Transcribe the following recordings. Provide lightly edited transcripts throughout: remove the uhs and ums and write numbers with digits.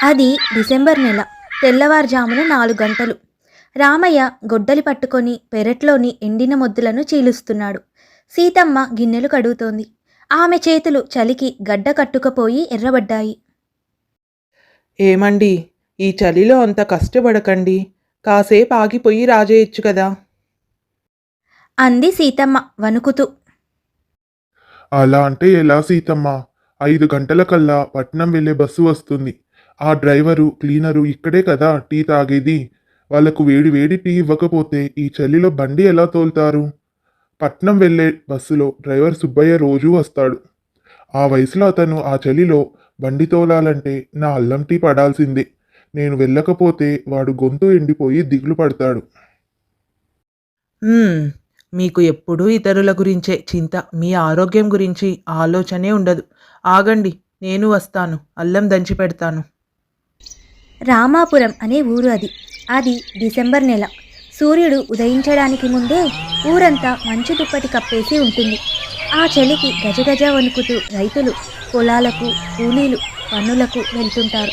అది డిసెంబర్ నెల. తెల్లవారుజామున 4 గంటలు. రామయ్య గొడ్డలి పట్టుకొని పెరట్లోని ఎండిన మొద్దులను చీలుస్తున్నాడు. సీతమ్మ గిన్నెలు కడుగుతోంది. ఆమె చేతులు చలికి గడ్డ కట్టుకుపోయి ఎర్రబడ్డాయి. ఏమండి, ఈ చలిలో అంత కష్టపడకండి. కాసేపు ఆగిపోయి రాజేయొచ్చు కదా. అంది సీతమ్మ వణుకుతూ. అలా అంటే ఎలా సీతమ్మ? 5 గంటలకల్లా పట్నం వెళ్ళే బస్సు వస్తుంది. ఆ డ్రైవరు క్లీనరు ఇక్కడే కదా టీ తాగేది. వాళ్లకు వేడి వేడి టీ ఇవ్వకపోతే ఈ చలిలో బండి ఎలా తోలుతారు? పట్నం వెళ్ళే బస్సులో డ్రైవర్ సుబ్బయ్య రోజూ వస్తాడు. ఆ వయసులో అతను ఆ చలిలో బండి తోలాలంటే నా అల్లం టీ పడాల్సిందే. నేను వెళ్ళకపోతే వాడు గొంతు ఎండిపోయి దిగులు పడతాడు. మ్మ్, మీకు ఎప్పుడూ ఇతరుల గురించే చింత, మీ ఆరోగ్యం గురించి ఆలోచనే ఉండదు. ఆగండి, నేను వస్తాను, అల్లం దంచి పెడతాను. రామాపురం అనే ఊరు అది. అది డిసెంబర్ నెల. సూర్యుడు ఉదయించడానికి ముందే ఊరంతా మంచు దుప్పటి కప్పేసి ఉంటుంది. ఆ చలికి గజగజ వణుకుతూ రైతులు పొలాలకు, కూలీలు పనులకు వెళ్తుంటారు.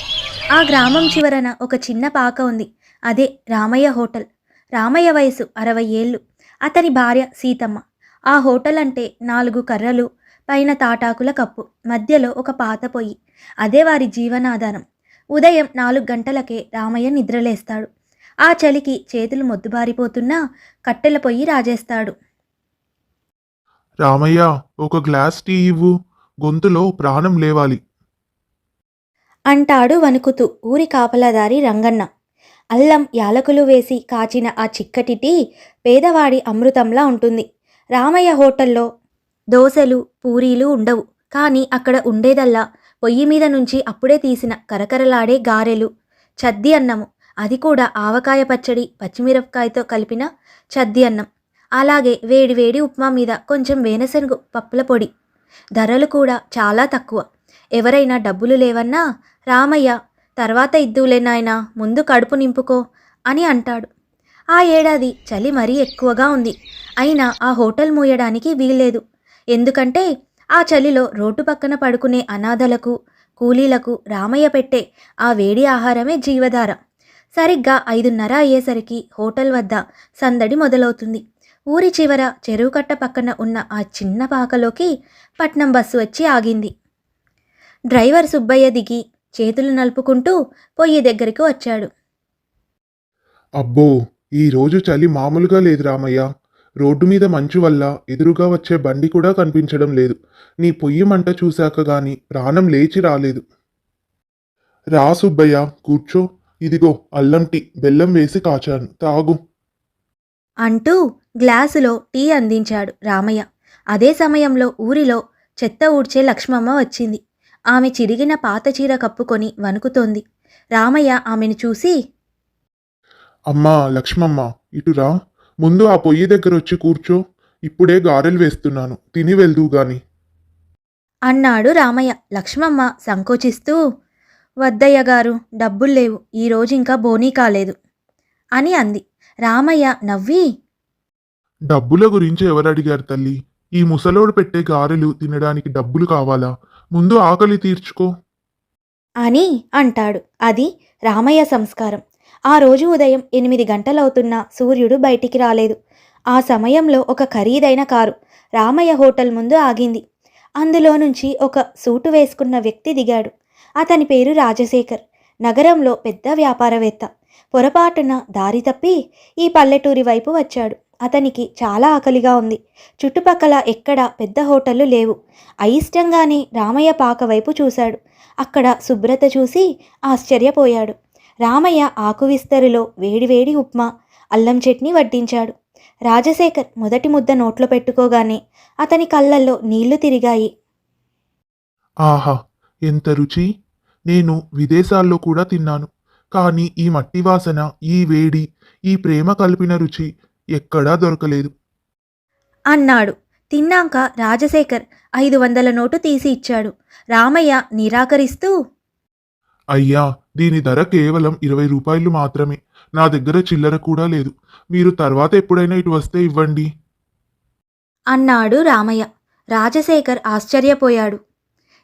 ఆ గ్రామం చివరన ఒక చిన్న పాక ఉంది. అదే రామయ్య హోటల్. రామయ్య వయసు 60 ఏళ్ళు. అతని భార్య సీతమ్మ. ఆ హోటల్ అంటే 4 కర్రలు, పైన తాటాకుల కప్పు, మధ్యలో ఒక పాత పొయ్యి. అదే వారి జీవనాధారం. ఉదయం 4 గంటలకే రామయ్య నిద్రలేస్తాడు. ఆ చలికి చేతులు మొద్దుబారిపోతున్నా కట్టెల పొయ్యి రాజేస్తాడు. రామయ్య, ఒక గ్లాస్ టీ ఇవ్వు. గొంతులో ప్రాణం లేవాలి. అంటాడు వణుకుతూ ఊరి కాపలాదారి రంగన్న. అల్లం యాలకులు వేసి కాచిన ఆ చిక్కటి టీ పేదవాడి అమృతంలా ఉంటుంది. రామయ్య హోటల్లో దోశలు, పూరీలు ఉండవు. కానీ అక్కడ ఉండేదల్లా పొయ్యి మీద నుంచి అప్పుడే తీసిన కరకరలాడే గారెలు, చద్ది అన్నము. అది కూడా ఆవకాయ పచ్చడి, పచ్చిమిరపకాయతో కలిపిన చద్ది అన్నం. అలాగే వేడివేడి ఉప్మా మీద కొంచెం వేనశనగ పప్పుల పొడి. ధరలు కూడా చాలా తక్కువ. ఎవరైనా డబ్బులు లేవన్నా రామయ్య తర్వాత ఇద్దులే నాయనా, ముందు కడుపు నింపుకో అని అంటాడు. ఆ ఏడాది చలి మరీ ఎక్కువగా ఉంది. అయినా ఆ హోటల్ మూయడానికి వీల్లేదు. ఎందుకంటే ఆ చలిలో రోడ్డు పక్కన పడుకునే అనాథలకు, కూలీలకు రామయ్య పెట్టే ఆ వేడి ఆహారమే జీవధార. సరిగ్గా 5:30 అయ్యేసరికి హోటల్ వద్ద సందడి మొదలవుతుంది. ఊరి చివర చెరువు కట్ట పక్కన ఉన్న ఆ చిన్న పాకలోకి పట్నం బస్సు వచ్చి ఆగింది. డ్రైవర్ సుబ్బయ్య దిగి చేతులు నలుపుకుంటూ పొయ్యి దగ్గరికి వచ్చాడు. అబ్బో, ఈ రోజు చలి మామూలుగా లేదు రామయ్య. రోడ్డు మీద మంచు వల్ల ఎదురుగా వచ్చే బండి కూడా కనిపించడం లేదు. నీ పొయ్యి మంట చూశాక గాని ప్రాణం లేచి రాలేదు. రా సుబ్బయ్య, కూర్చో. ఇదిగో అల్లం టీ, బెల్లం వేసి కాచాను, తాగు. అంటూ గ్లాసులో టీ అందించాడు రామయ్య. అదే సమయంలో ఊరిలో చెత్త ఊడ్చే లక్ష్మమ్మ వచ్చింది. ఆమె చిరిగిన పాత చీర కప్పుకొని వణుకుతోంది. రామయ్య ఆమెను చూసి, అమ్మా లక్ష్మమ్మ, ఇటురా. ముందు ఆ పొయ్యి దగ్గర వచ్చి కూర్చో. ఇప్పుడే గారెలు వేస్తున్నాను, తిని వెళ్దువు గాని. అన్నాడు రామయ్య. లక్ష్మమ్మ సంకోచిస్తూ, వద్దయ్య గారు, డబ్బుల్లేవు, ఈరోజు ఇంకా బోనీ కాలేదు అని అంది. రామయ్య నవ్వి, డబ్బుల గురించి ఎవరడిగారు తల్లి? ఈ ముసలోడు పెట్టే గారెలు తినడానికి డబ్బులు కావాలా? ముందు ఆకలి తీర్చుకో. అని అంటాడు. అది రామయ్య సంస్కారం. ఆ రోజు ఉదయం 8 గంటలవుతున్నా సూర్యుడు బయటికి రాలేదు. ఆ సమయంలో ఒక ఖరీదైన కారు రామయ్య హోటల్ ముందు ఆగింది. అందులో నుంచి ఒక సూటు వేసుకున్న వ్యక్తి దిగాడు. అతని పేరు రాజశేఖర్. నగరంలో పెద్ద వ్యాపారవేత్త. పొరపాటున దారి తప్పి ఈ పల్లెటూరి వైపు వచ్చాడు. అతనికి చాలా ఆకలిగా ఉంది. చుట్టుపక్కల ఎక్కడా పెద్ద హోటళ్లు లేవు. అయిష్టంగానే రామయ్య పాక వైపు చూశాడు. అక్కడ శుభ్రత చూసి ఆశ్చర్యపోయాడు. రామయ్య ఆకు విస్తరులో వేడివేడి ఉప్మా, అల్లం చట్నీ వడ్డించాడు. రాజశేఖర్ మొదటి ముద్ద నోట్లో పెట్టుకోగానే అతని కళ్ళల్లో నీళ్లు తిరిగాయి. ఆహా, ఎంత రుచి! నేను విదేశాల్లో కూడా తిన్నాను. కానీ ఈ మట్టి వాసన, ఈ వేడి, ఈ ప్రేమ కలిపిన రుచి ఎక్కడా దొరకలేదు అన్నాడు. తిన్నాక రాజశేఖర్ 500 నోటు తీసి ఇచ్చాడు. రామయ్య నిరాకరిస్తూ, అయ్యా, దీని ధర కేవలం 20 రూపాయలు మాత్రమే. నా దగ్గర చిల్లర కూడా లేదు. మీరు తర్వాత ఎప్పుడైనా ఇటు వస్తే ఇవ్వండి అన్నాడు రామయ్య. రాజశేఖర్ ఆశ్చర్యపోయాడు.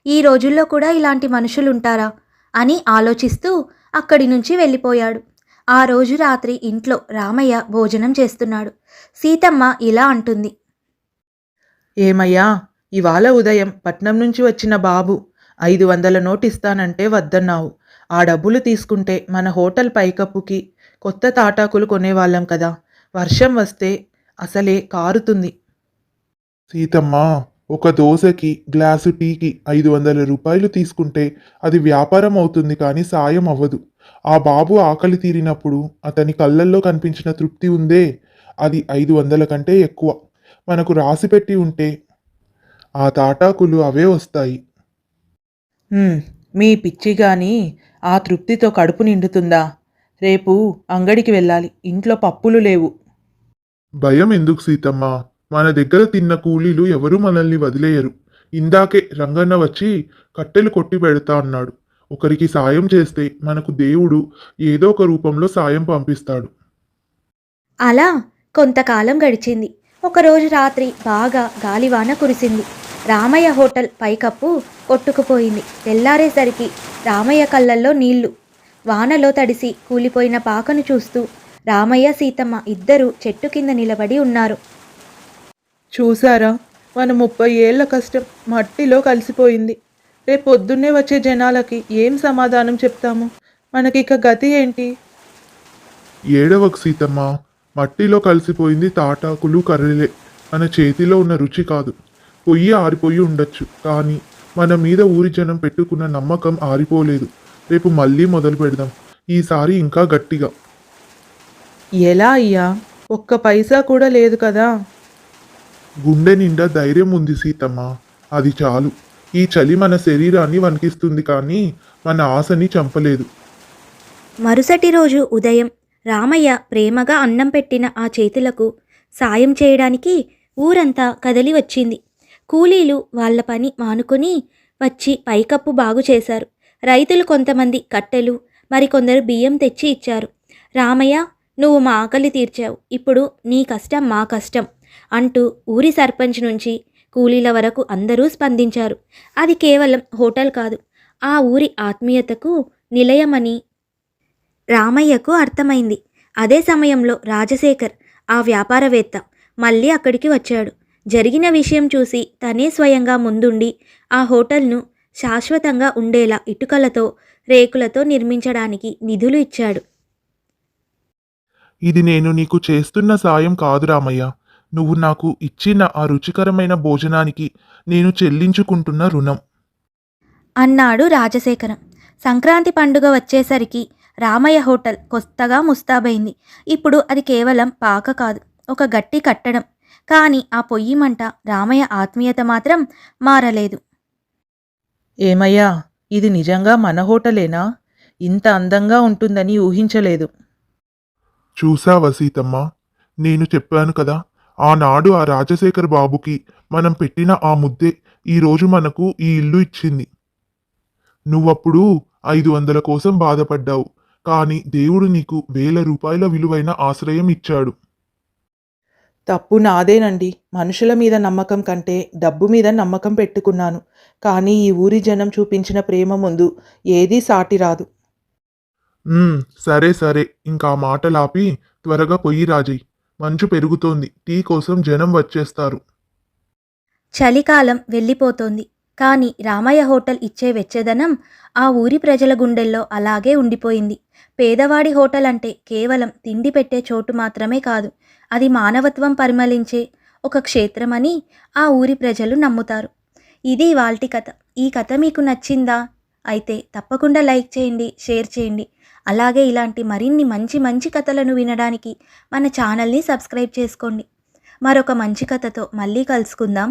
ఈ రోజుల్లో కూడా ఇలాంటి మనుషులుంటారా? అని ఆలోచిస్తూ అక్కడి నుంచి వెళ్ళిపోయాడు. ఆ రోజు రాత్రి ఇంట్లో రామయ్య భోజనం చేస్తున్నాడు. సీతమ్మ ఇలా అంటుంది. ఏమయ్యా, ఇవాళ ఉదయం పట్నం నుంచి వచ్చిన బాబు 500 నోటు ఇస్తానంటే వద్దన్నావు. ఆ డబ్బులు తీసుకుంటే మన హోటల్ పైకప్పుకి కొత్త తాటాకులు కొనేవాళ్ళం కదా. వర్షం వస్తే అసలే కారుతుంది. సీతమ్మ, ఒక దోశకి గ్లాసు టీకి 500 రూపాయలు తీసుకుంటే అది వ్యాపారం అవుతుంది కానీ సాయం అవ్వదు. ఆ బాబు ఆకలి తీరినప్పుడు అతని కళ్ళల్లో కనిపించిన తృప్తి ఉందే, అది 500 కంటే ఎక్కువ. మనకు రాసిపెట్టి ఉంటే ఆ తాటాకులు అవే వస్తాయి. మీ పిచ్చి గాని ఆ తృప్తితో కడుపు నిండుతుందా? రేపు అంగడికి వెళ్ళాలి, ఇంట్లో పప్పులు లేవు. భయం ఎందుకు సీతమ్మ? మన దగ్గర తిన్న కూలీలు ఎవరూ మనల్ని వదిలేయరు. ఇందాకే రంగన్న వచ్చి కట్టెలు కొట్టి పెడతా అన్నాడు. ఒకరికి సాయం చేస్తే మనకు దేవుడు ఏదో ఒక రూపంలో సాయం పంపిస్తాడు. అలా కొంతకాలం గడిచింది. ఒకరోజు రాత్రి బాగా గాలివాన కురిసింది. రామయ్య హోటల్ పైకప్పు కొట్టుకుపోయింది. తెల్లారేసరికి రామయ్య కళ్ళల్లో నీళ్లు. వానలో తడిసి కూలిపోయిన పాకను చూస్తూ రామయ్య సీతమ్మ ఇద్దరూ చెట్టు కింద నిలబడి ఉన్నారు. చూసారా, మన 30 ఏళ్ల కష్టం మట్టిలో కలిసిపోయింది. రేపు పొద్దున్నే వచ్చే జనాలకి ఏం సమాధానం చెప్తాము? మనకిక గతి ఏంటి? ఏడవకు సీతమ్మ, మట్టిలో కలిసిపోయింది తాటాకులు కర్రలే, మన చేతిలో ఉన్న రుచి కాదు. పొయ్యి ఆరిపోయి ఉండొచ్చు, కానీ మన మీద ఊరి జనం పెట్టుకున్న నమ్మకం ఆరిపోలేదు. రేపు మళ్ళీ మొదలు పెడదాం, ఈసారి ఇంకా గట్టిగా. ఎలా అయ్యా? ఒక్క పైసా కూడా లేదు కదా. గుండె నిండా ధైర్యం ఉంది సీతమ్మ, అది చాలు. ఈ చలి మన శరీరాన్ని వణికిస్తుంది కానీ మన ఆశని చంపలేదు. మరుసటి రోజు ఉదయం రామయ్య ప్రేమగా అన్నం పెట్టిన ఆ చేతులకు సాయం చేయడానికి ఊరంతా కదలి వచ్చింది. కూలీలు వాళ్ళ పని మానుకొని వచ్చి పైకప్పు బాగు చేశారు. రైతులు కొంతమంది కట్టెలు, మరికొందరు బియ్యం తెచ్చి ఇచ్చారు. రామయ్య, నువ్వు మా ఆకలి తీర్చావు, ఇప్పుడు నీ కష్టం మా కష్టం అంటూ ఊరి సర్పంచ్ నుంచి కూలీల వరకు అందరూ స్పందించారు. అది కేవలం హోటల్ కాదు, ఆ ఊరి ఆత్మీయతకు నిలయమని రామయ్యకు అర్థమైంది. అదే సమయంలో రాజశేఖర్, ఆ వ్యాపారవేత్త, మళ్ళీ అక్కడికి వచ్చాడు. జరిగిన విషయం చూసి తనే స్వయంగా ముందుండి ఆ హోటల్ను శాశ్వతంగా ఉండేలా ఇటుకలతో, రేకులతో నిర్మించడానికి నిధులు ఇచ్చాడు. ఇది నేను నీకు చేస్తున్న సాయం కాదు రామయ్య, నువ్వు నాకు ఇచ్చిన ఆ రుచికరమైన భోజనానికి నేను చెల్లించుకుంటున్న రుణం అన్నాడు రాజశేఖరం. సంక్రాంతి పండుగ వచ్చేసరికి రామయ్య హోటల్ కొత్తగా ముస్తాబైంది. ఇప్పుడు అది కేవలం పాక కాదు, ఒక గట్టి కట్టడం. కానీ ఆ పొయ్యి మంట, రామయ్య ఆత్మీయత మాత్రం మారలేదు. ఏమయ్యా, ఇది నిజంగా మన హోటలేనా? ఇంత అందంగా ఉంటుందని ఊహించలేదు. చూసావా సీతమ్మ, నేను చెప్పాను కదా, ఆనాడు ఆ రాజశేఖర్ బాబుకి మనం పెట్టిన ఆ ముద్దే ఈరోజు మనకు ఈ ఇల్లు ఇచ్చింది. నువ్వప్పుడు 500 కోసం బాధపడ్డావు, కానీ దేవుడు నీకు 1000 రూపాయల విలువైన ఆశ్రయం ఇచ్చాడు. తప్పు నాదేనండి. మనుషుల మీద నమ్మకం కంటే డబ్బు మీద నమ్మకం పెట్టుకున్నాను. కానీ ఈ ఊరి జనం చూపించిన ప్రేమ ముందు ఏదీ సాటి రాదు. సరే సరే, ఇంకా మాటలాపి త్వరగా పొయ్యి రాజయ్. మంచు పెరుగుతోంది, టీ కోసం జనం వచ్చేస్తారు. చలికాలం వెళ్ళిపోతోంది. కానీ రామయ్య హోటల్ ఇచ్చే వెచ్చదనం ఆ ఊరి ప్రజల గుండెల్లో అలాగే ఉండిపోయింది. పేదవాడి హోటల్ అంటే కేవలం తిండి పెట్టే చోటు మాత్రమే కాదు, అది మానవత్వం పరిమళించే ఒక క్షేత్రమని ఆ ఊరి ప్రజలు నమ్ముతారు. ఇది ఇవాల్టి కథ. ఈ కథ మీకు నచ్చిందా? అయితే తప్పకుండా లైక్ చేయండి, షేర్ చేయండి. అలాగే ఇలాంటి మరిన్ని మంచి మంచి కథలను వినడానికి మన ఛానల్ని సబ్స్క్రైబ్ చేసుకోండి. మరొక మంచి కథతో మళ్ళీ కలుసుకుందాం.